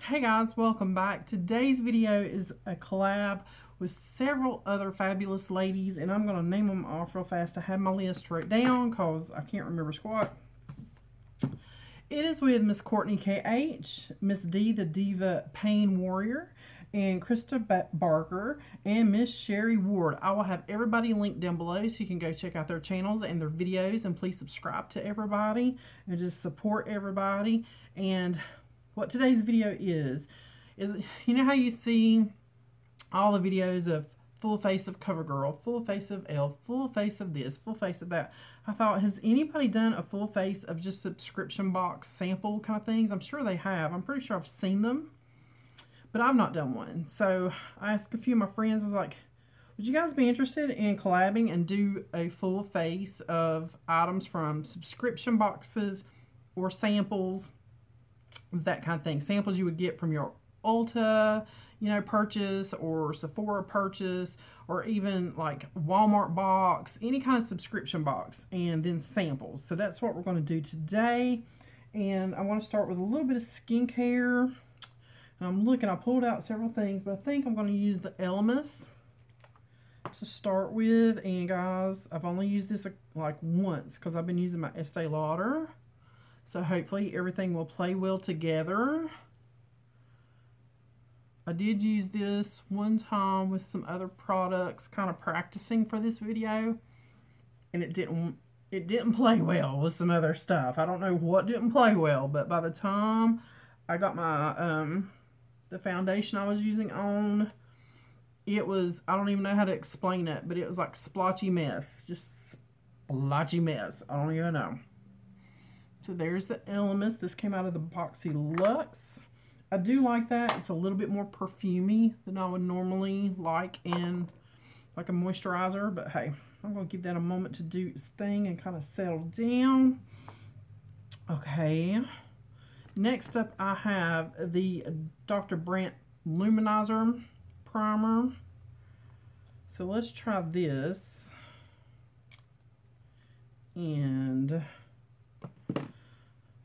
Hey guys, welcome back. Today's video is a collab with several other fabulous ladies, and I'm going to name them off real fast. I have my list wrote down because I can't remember squat. It is with Miss Courtny KH, Miss D, the Diva Pain Warrior, and Krista B, and Miss Sherri Ward. I will have everybody linked down below so you can go check out their channels and their videos, and please subscribe to everybody and just support everybody. And what today's video is you know how you see all the videos of full face of CoverGirl, full face of Elle, full face of this, full face of that. I thought, has anybody done a full face of just subscription box sample kind of things? I'm sure they have. I'm pretty sure I've seen them, but I've not done one. So I asked a few of my friends, I was like, would you guys be interested in collabing and do a full face of items from subscription boxes or samples? That kind of thing. Samples you would get from your Ulta, purchase, or Sephora purchase, or even like Walmart box, any kind of subscription box, and then samples. So that's what we're going to do today. And I want to start with a little bit of skincare. And I pulled out several things, but I think I'm going to use the Elemis to start with. And guys, I've only used this like once because I've been using my Estee Lauder. So hopefully everything will play well together. I did use this one time with some other products, kind of practicing for this video, and it didn't play well with some other stuff. I don't know what didn't play well, but by the time I got my the foundation I was using on, it was, I don't even know how to explain it, but it was like splotchy mess, just splotchy mess. I don't even know. So there's the Elemis. This came out of the Boxy Luxe. I do like that. It's a little bit more perfumey than I would normally like in like a moisturizer. But hey, I'm going to give that a moment to do its thing and kind of settle down. Okay. Next up, I have the Dr. Brandt Luminizer Primer. So let's try this. And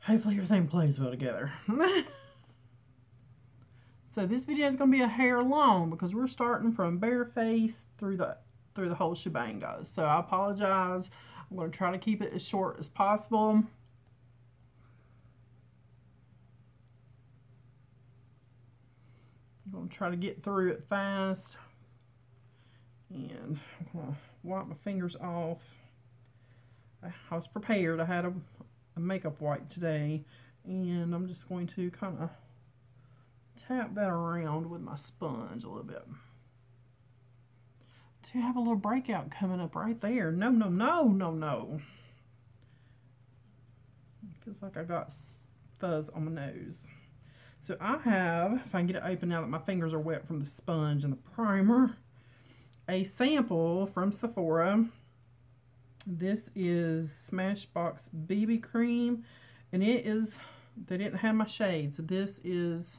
hopefully everything plays well together. So this video is going to be a hair long because we're starting from bare face through the whole shebang, guys. So I apologize. I'm going to try to keep it as short as possible. I'm going to try to get through it fast. And I'm going to wipe my fingers off. I was prepared. I had a makeup wipe today, and I'm just going to kind of tap that around with my sponge a little bit. To have a little breakout coming up right there. No, no, no, no, no. It feels like I got fuzz on my nose. So I have, if I can get it open now that my fingers are wet from the sponge and the primer, a sample from Sephora. This is Smashbox BB Cream, and it is, they didn't have my shade, so this is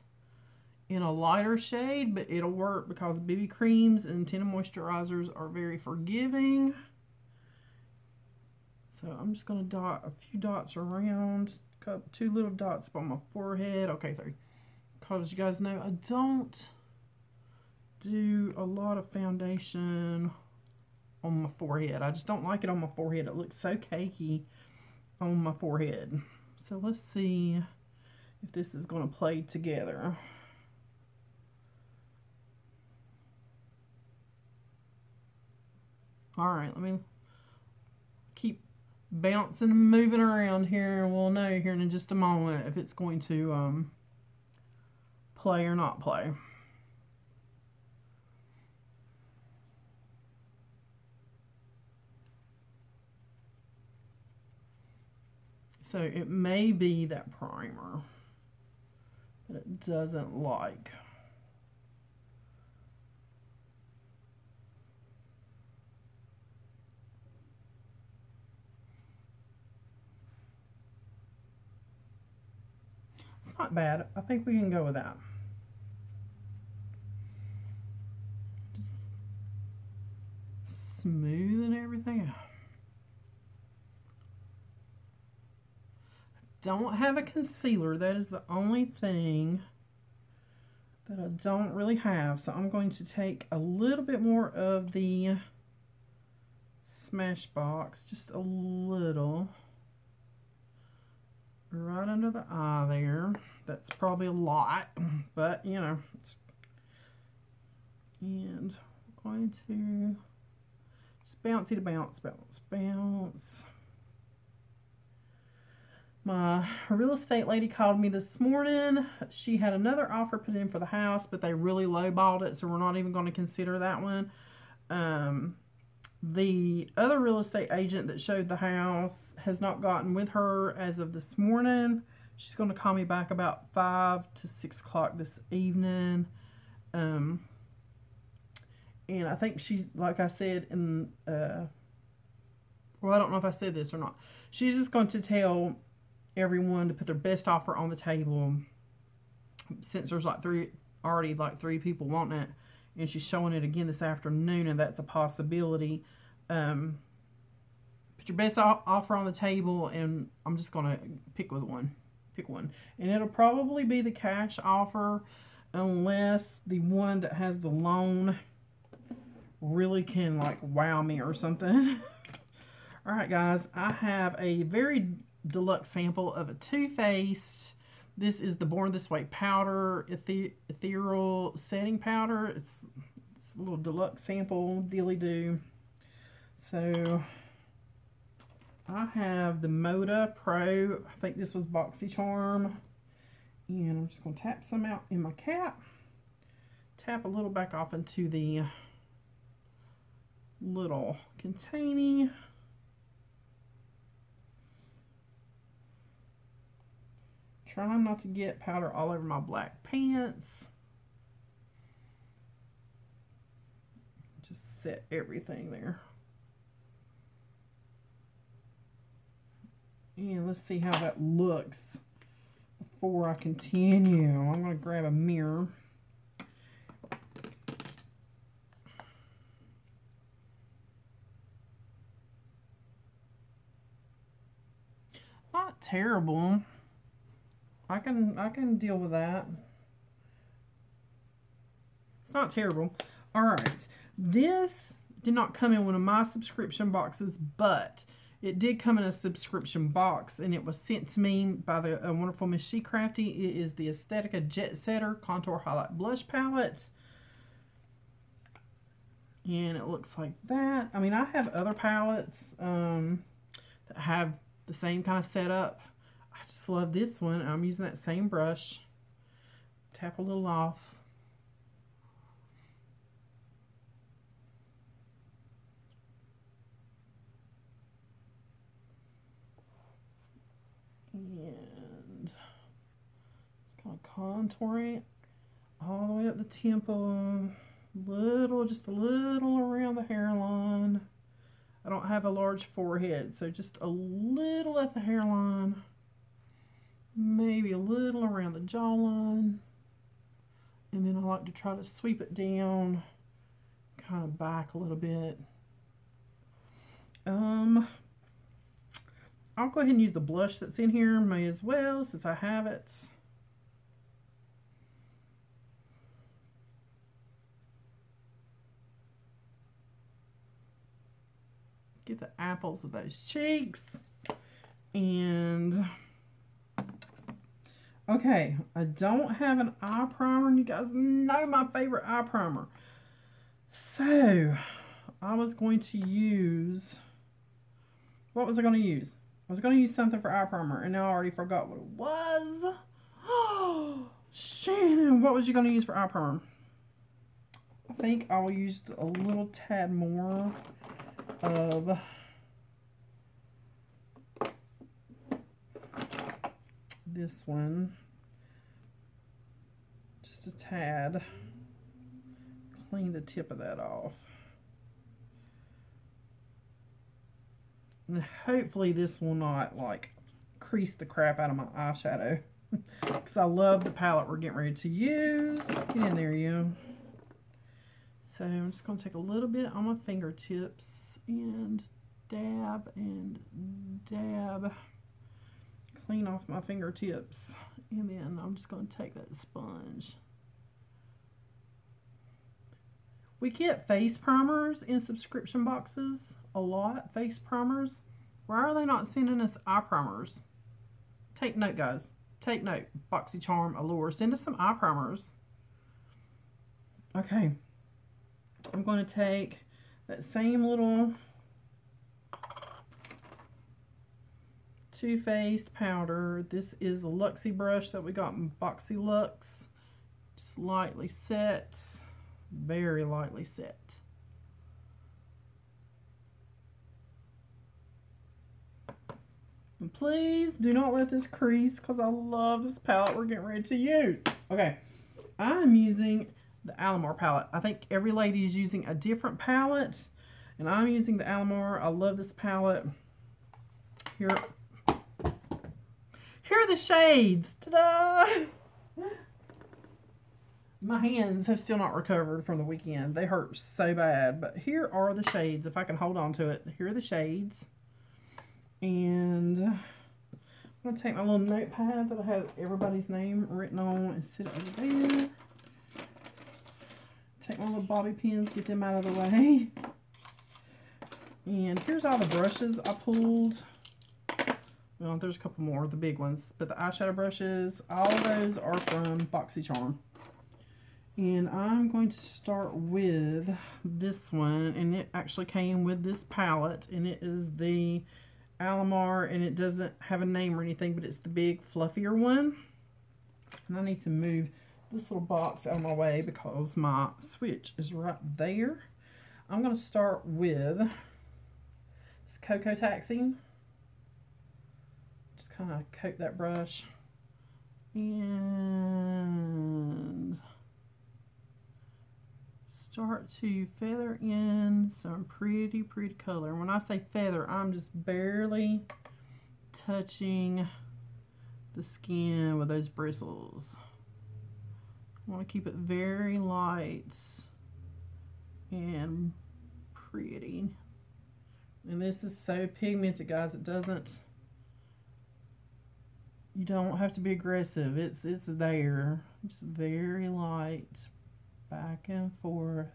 in a lighter shade, but it'll work because BB creams and tinted moisturizers are very forgiving. So I'm just going to dot a few dots around, cut 2 little dots on my forehead. Okay, 3. Because you guys know I don't do a lot of foundation on my forehead. I just don't like it on my forehead. It looks so cakey on my forehead. So let's see if this is going to play together. Alright, let me keep bouncing and moving around here, and we'll know here in just a moment if it's going to play or not play. So it may be that primer that it doesn't like. It's not bad. I think we can go with that. Just smoothing everything out. Don't have a concealer. That is the only thing that I don't really have. So I'm going to take a little bit more of the Smashbox, just a little, right under the eye there. That's probably a lot, but you know, and we're going to just bouncy to bounce, bounce, bounce. My real estate lady called me this morning. She had another offer put in for the house, but they really lowballed it, so we're not even going to consider that one. The other real estate agent that showed the house has not gotten with her as of this morning. She's going to call me back about 5 to 6 o'clock this evening. And I think she, like I said in, well, I don't know if I said this or not. She's just going to tell everyone to put their best offer on the table, since there's like already three people wanting it, and she's showing it again this afternoon, and that's a possibility. Put your best offer on the table, and I'm just gonna pick one, and it'll probably be the cash offer, unless the one that has the loan really can like wow me or something. All right, guys, I have a very deluxe sample of a Too Faced. This is the Born This Way powder, ethereal setting powder. It's a little deluxe sample, dilly do. So I have the Moda Pro. I think this was BoxyCharm, and I'm just going to tap some out in my cap. Tap a little back off into the little containing. Trying not to get powder all over my black pants. Just set everything there. And let's see how that looks before I continue. I'm going to grab a mirror. Not terrible. I can deal with that. It's not terrible. All right. This did not come in one of my subscription boxes, but it did come in a subscription box, and it was sent to me by the wonderful Miss She Crafty. It is the Aesthetica Jet Setter Contour Highlight Blush Palette. And it looks like that. I mean, I have other palettes that have the same kind of setup. I just love this one. I'm using that same brush. Tap a little off. And just kind of contouring it all the way up the temple. Just a little around the hairline. I don't have a large forehead, so just a little at the hairline. Maybe a little around the jawline. And then I like to try to sweep it down, kind of back a little bit. I'll go ahead and use the blush that's in here. May as well, since I have it. Get the apples of those cheeks. And okay, I don't have an eye primer, and you guys know my favorite eye primer. So I was going to use, what was I going to use? I was going to use something for eye primer, and now I already forgot what it was. Oh, Shannon, what was you going to use for eye primer? I think I will use a little tad more of this one. Just a tad. Clean the tip of that off. And hopefully this will not like crease the crap out of my eyeshadow, because I love the palette we're getting ready to use. Get in there, you. So I'm just going to take a little bit on my fingertips and dab and dab. Clean off my fingertips, and then I'm just going to take that sponge We get face primers in subscription boxes a lot, face primers. Why are they not sending us eye primers? Take note, guys. Take note. BoxyCharm, Allure. Send us some eye primers. Okay. I'm going to take that same little Too Faced powder. This is a Luxie brush that we got in Boxy Lux. Just lightly set. Very lightly set. And please do not let this crease because I love this palette we're getting ready to use. Okay, I'm using the Alamar palette. I think every lady is using a different palette, and I'm using the Alamar. I love this palette. Here are the shades. Ta-da! My hands have still not recovered from the weekend. They hurt so bad, but here are the shades. If I can hold on to it, here are the shades. And I'm going to take my little notepad that I have everybody's name written on and sit it over there. Take my little bobby pins, get them out of the way. And here's all the brushes I pulled. Well, there's a couple more, the big ones. But the eyeshadow brushes, all of those are from BoxyCharm. And I'm going to start with this one. And it actually came with this palette. And it is the Alamar, and it doesn't have a name or anything, but it's the big fluffier one. And I need to move this little box out of my way because my switch is right there. I'm going to start with this Cocoa Taxi. Just kind of coat that brush and start to feather in some pretty color. When I say feather, I'm just barely touching the skin with those bristles. I want to keep it very light and pretty. And this is so pigmented, guys. It doesn't, you don't have to be aggressive. It's there. Just very light. Back and forth.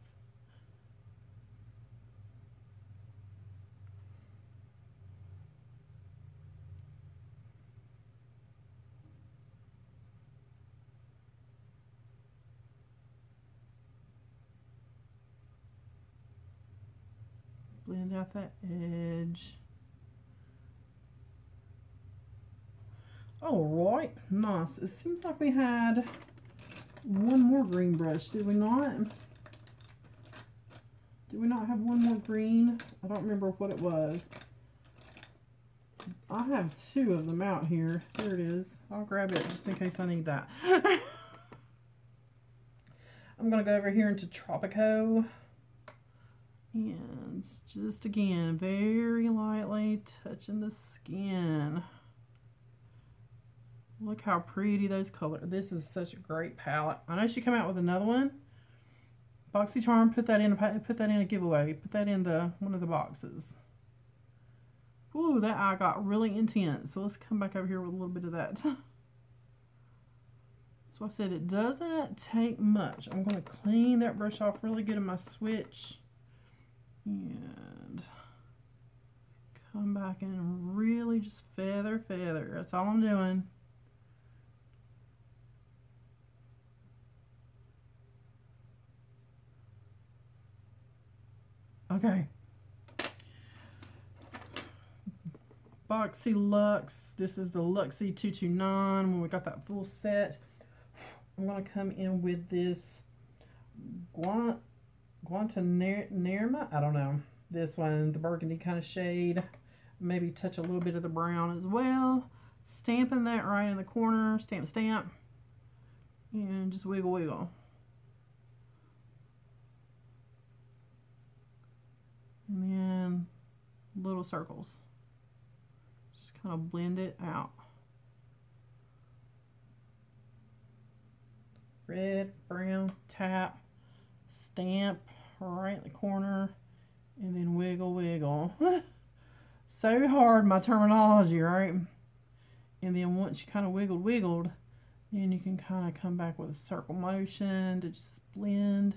Blend out that edge. All right, nice. It seems like we had one more green brush, did we not? Did we not have one more green? I don't remember what it was. I have two of them out here. There it is. I'll grab it just in case I need that. I'm going to go over here into Tropico. And just again, very lightly touching the skin. Look how pretty those colors. This is such a great palette. I know she came out with another one. BoxyCharm put that in a giveaway. Put that in one of the boxes. Ooh, that eye got really intense. So let's come back over here with a little bit of that. So I said it doesn't take much. I'm going to clean that brush off really good in my switch. And come back and really just feather. That's all I'm doing. Okay. Boxy Lux. This is the Luxie 229 when we got that full set. I'm going to come in with this Guantanera. I don't know. This one, the burgundy kind of shade. Maybe touch a little bit of the brown as well. Stamping that right in the corner. Stamp. And just wiggle. And then little circles. Just kind of blend it out. Red, brown, tap, stamp right in the corner, and then wiggle. So hard, my terminology, right? And then once you kind of wiggled, then you can kind of come back with a circle motion to just blend.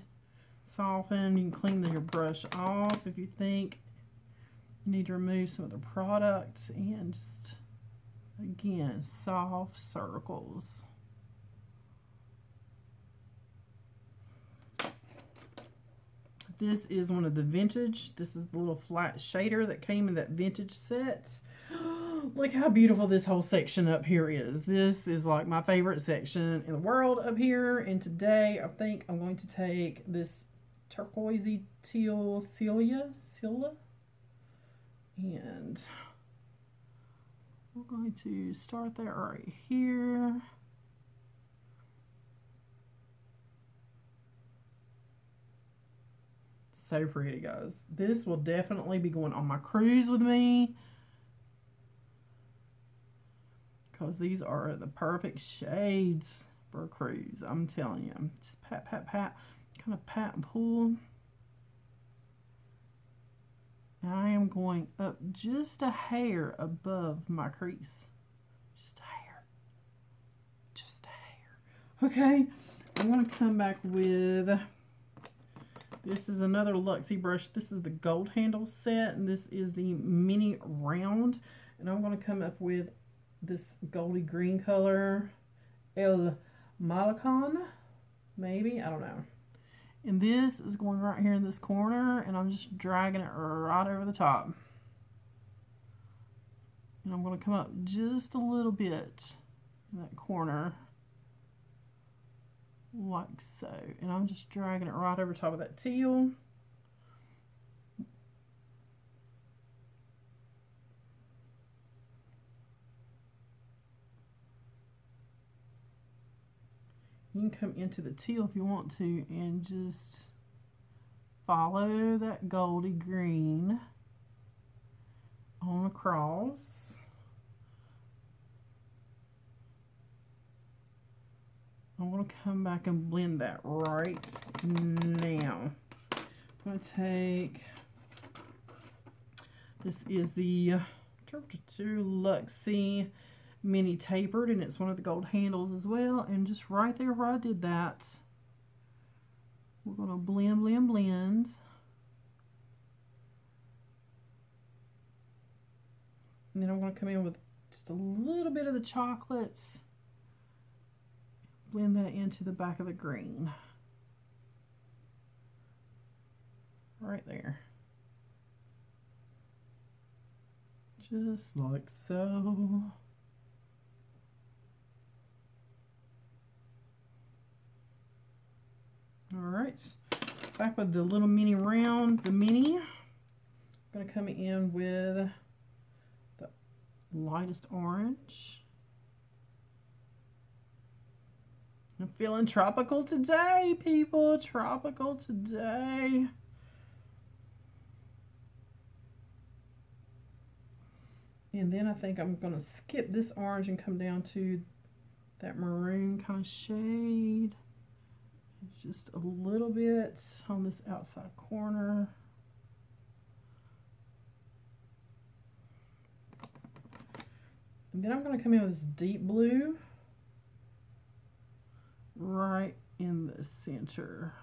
soften. You can clean your brush off if you think you need to remove some of the products, and just, again, soft circles. This is one of the vintage. This is the little flat shader that came in that vintage set. Look how beautiful this whole section up here is. This is like my favorite section in the world up here. And today I think I'm going to take this turquoisey teal Celia, and we're going to start that right here. So pretty, guys. This will definitely be going on my cruise with me, because these are the perfect shades for a cruise. I'm telling you. Just pat, pat, pat. Kind of pat and pull. And I am going up just a hair above my crease. Just a hair. Just a hair. Okay. I'm going to come back with... This is another Luxie brush. This is the gold handle set, and this is the mini round. And I'm going to come up with this goldy green color, El Malacon, maybe, I don't know. And this is going right here in this corner, and I'm just dragging it right over the top. And I'm going to come up just a little bit in that corner, like so. And I'm just dragging it right over top of that teal. You can come into the teal if you want to and just follow that goldy green on across. I'm going to come back and blend that right now. I'm going to take, this is the Luxie Mini Tapered, and it's one of the gold handles as well. And just right there where I did that, we're going to blend, blend, blend. And then I'm going to come in with just a little bit of the chocolates. Blend that into the back of the green. Right there. Just like so. Alright, back with the little mini round, the mini. I'm going to come in with the lightest orange. I'm feeling tropical today, people. Tropical today. And then I think I'm going to skip this orange and come down to that maroon kind of shade. Just a little bit on this outside corner. And then I'm going to come in with this deep blue right in the center.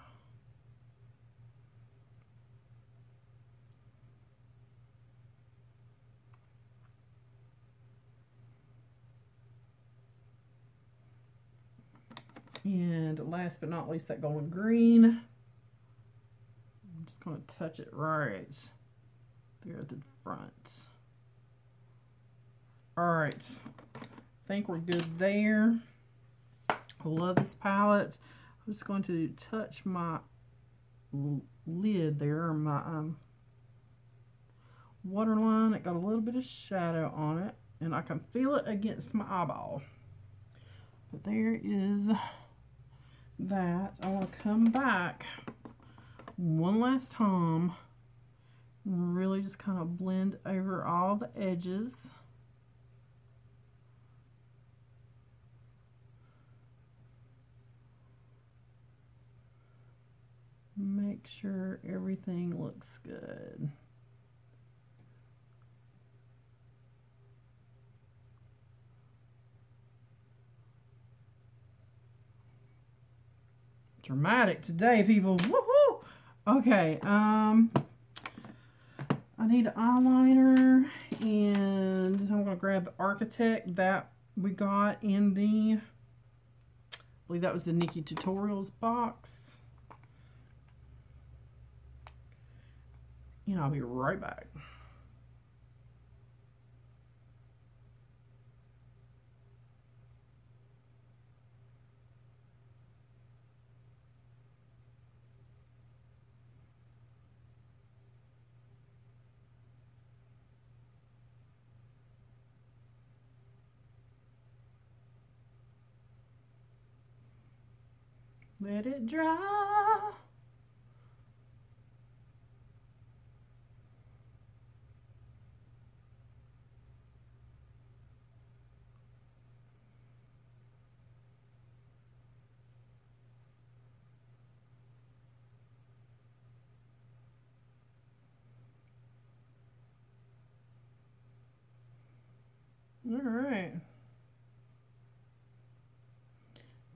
And last but not least, that golden green. I'm just going to touch it right there at the front. All right, I think we're good there. I love this palette. I'm just going to touch my lid there, my waterline. It got a little bit of shadow on it, and I can feel it against my eyeball. But there is that. I want to come back one last time and really just kind of blend over all the edges. Make sure everything looks good. Dramatic today, people. Woohoo! Okay, I need an eyeliner, and I'm going to grab the Architect that we got in the, I believe that was the Nikki Tutorials box. And I'll be right back. Let it dry. All right.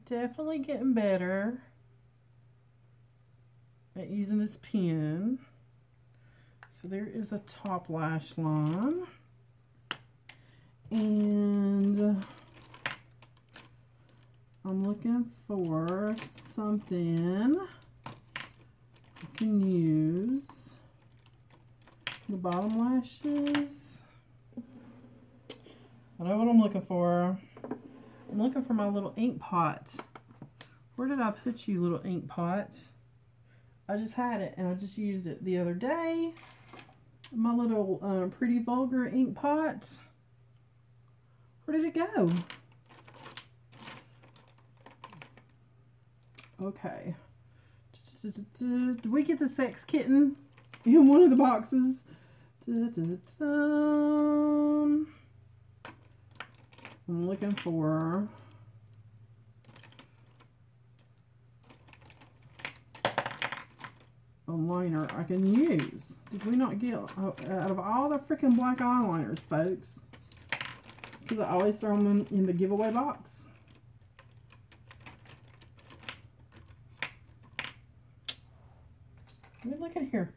Definitely getting better at using this pen. So there is a top lash line. And I'm looking for something I can use. The bottom lashes. I know what I'm looking for. I'm looking for my little ink pot. Where did I put you, little ink pot? I just had it and I just used it the other day. My little Pretty Vulgar ink pot. Where did it go? Okay. Did we get the sex kitten in one of the boxes? I'm looking for a liner I can use. Did we not get out of all the freaking black eyeliners, folks? Because I always throw them in the giveaway box. Let me look in here.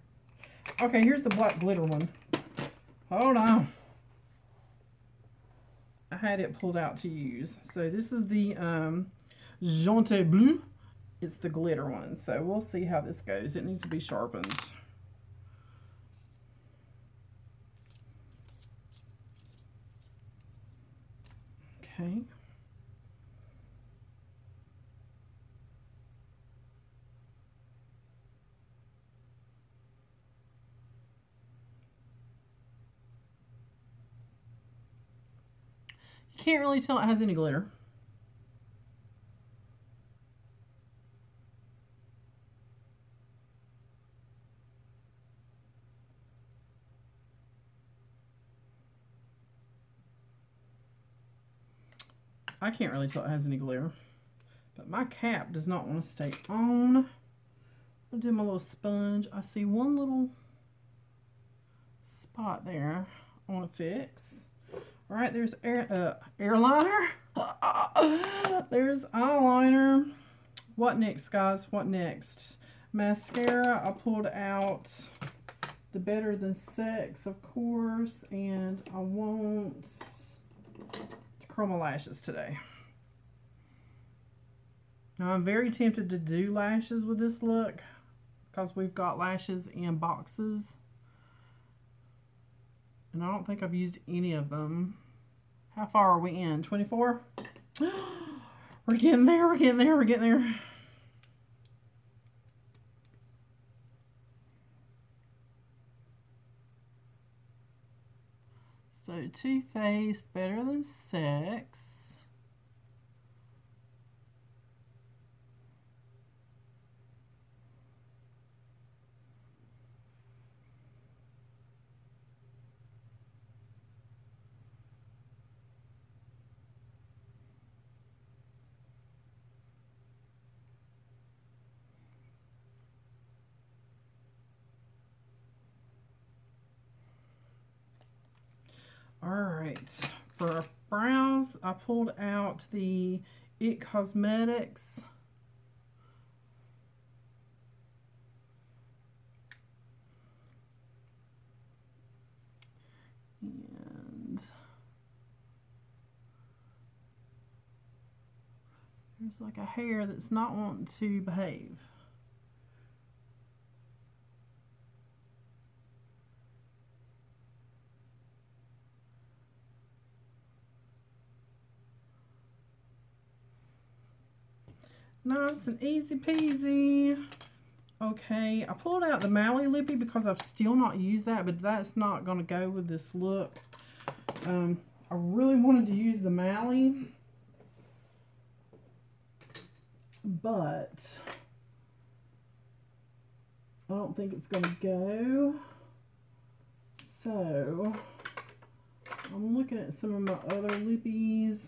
Okay, here's the black glitter one. Hold on. I had it pulled out to use. So this is the Jaunty Bleu. It's the glitter one. So we'll see how this goes. It needs to be sharpened. Okay. You can't really tell it has any glitter. I can't really tell it has any glitter. But my cap does not want to stay on. I'll do my little sponge. I see one little spot there I want to fix. All right, there's airliner. There's eyeliner. What next, guys? What next? Mascara. I pulled out the Better Than Sex, of course, and I want to curl my lashes today. Now, I'm very tempted to do lashes with this look because we've got lashes in boxes. And I don't think I've used any of them. How far are we in? 24? We're getting there, we're getting there, we're getting there. So, Too Faced, Better Than Sex. Alright, for brows, I pulled out the It Cosmetics There's like a hair that's not wanting to behave. Nice and easy peasy. Okay, I pulled out the Mally Lippy because I've still not used that, but that's not going to go with this look. I really wanted to use the Mally, but I don't think it's going to go. So, I'm looking at some of my other lippies.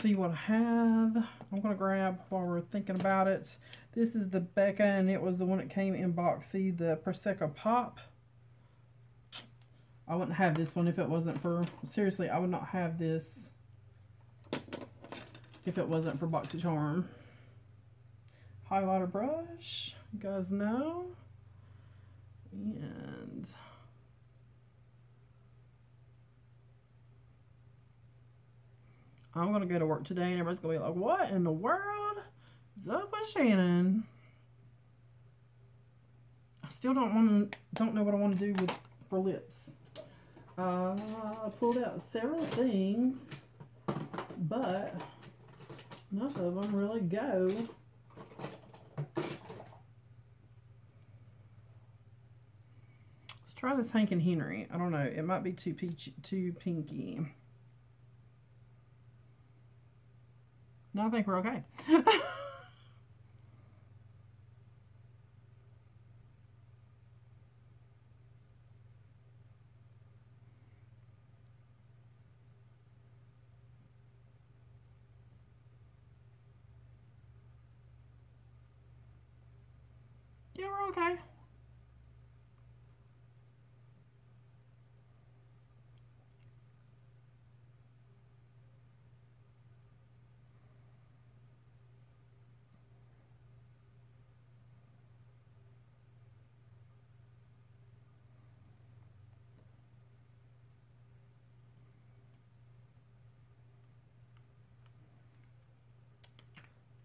See what I have. I'm going to grab, while we're thinking about it, this is the Becca, and it was the one that came in boxy, the Prosecco Pop. I wouldn't have this one if it wasn't for, seriously, I would not have this if it wasn't for BoxyCharm. Highlighter brush, you guys know. And I'm going to go to work today and everybody's going to be like, what in the world is up with Shannon? I still don't know what I want to do for lips. I pulled out several things, but none of them really go. Let's try this Hank and Henry. I don't know. It might be too peachy, too pinky. No, I think we're okay. Yeah, we're okay.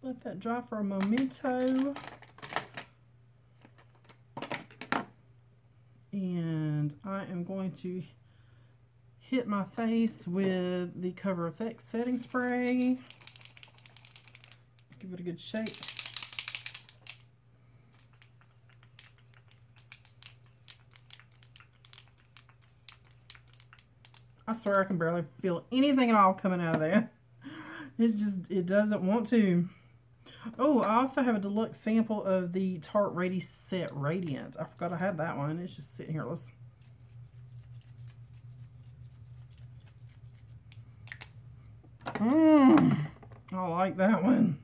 Let that dry for a momento. And I am going to hit my face with the Cover FX setting spray. Give it a good shake. I swear I can barely feel anything at all coming out of there. It's just, it doesn't want to. Oh, I also have a deluxe sample of the Tarte Ready Set Radiant. I forgot I had that one. It's just sitting here. Let's. I like that one.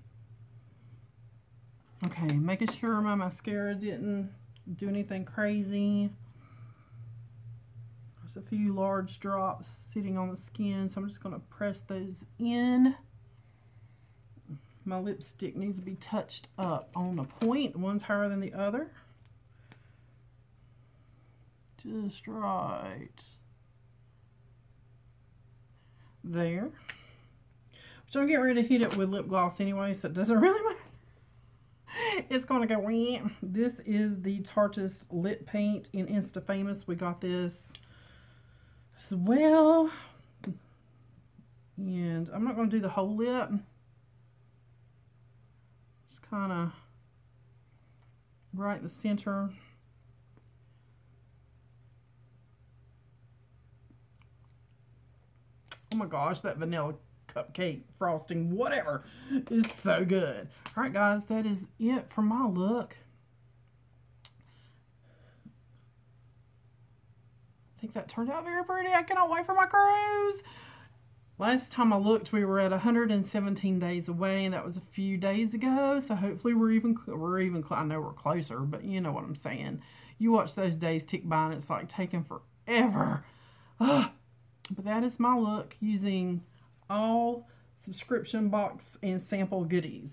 Okay, making sure my mascara didn't do anything crazy. There's a few large drops sitting on the skin, so I'm just going to press those in. My lipstick needs to be touched up on the point. One's higher than the other. Just right there. Which I'm getting ready to hit it with lip gloss anyway, so it doesn't really matter. It's going to go in. This is the Tarteist Lip Paint in Insta Famous. We got this as well. And I'm not going to do the whole lip. Kind of right in the center. Oh my gosh, that vanilla cupcake frosting, whatever, is so good. All right, guys, that is it for my look. I think that turned out very pretty. I cannot wait for my cruise. Last time I looked, we were at 117 days away, and that was a few days ago. So hopefully we're even I know we're closer, but you know what I'm saying. You watch those days tick by, and it's like taking forever. Ugh. But that is my look using all subscription box and sample goodies.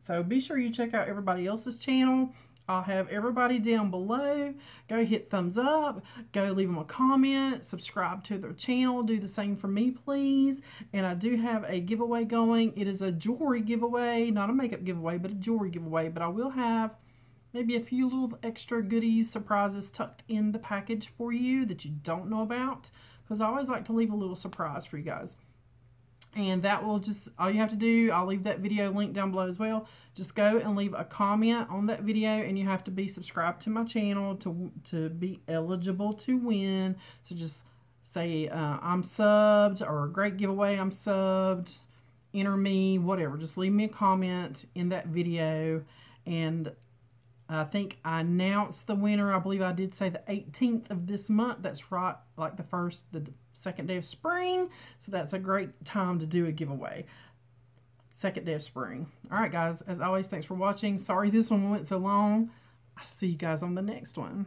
So be sure you check out everybody else's channel. I'll have everybody down below. Go hit thumbs up. Go leave them a comment. Subscribe to their channel. Do the same for me, please. And I do have a giveaway going. It is a jewelry giveaway. Not a makeup giveaway, but a jewelry giveaway. But I will have maybe a few little extra goodies, surprises tucked in the package for you that you don't know about. Because I always like to leave a little surprise for you guys. And that will just, all you have to do, I'll leave that video link down below as well. Just go and leave a comment on that video, and you have to be subscribed to my channel to be eligible to win. So just say, I'm subbed, or great giveaway, I'm subbed, enter me, whatever. Just leave me a comment in that video. And I think I announced the winner. I believe I did say the 18th of this month. That's right, like the second day of spring. So that's a great time to do a giveaway. Second day of spring. All right, guys. As always, thanks for watching. Sorry this one went so long. I'll see you guys on the next one.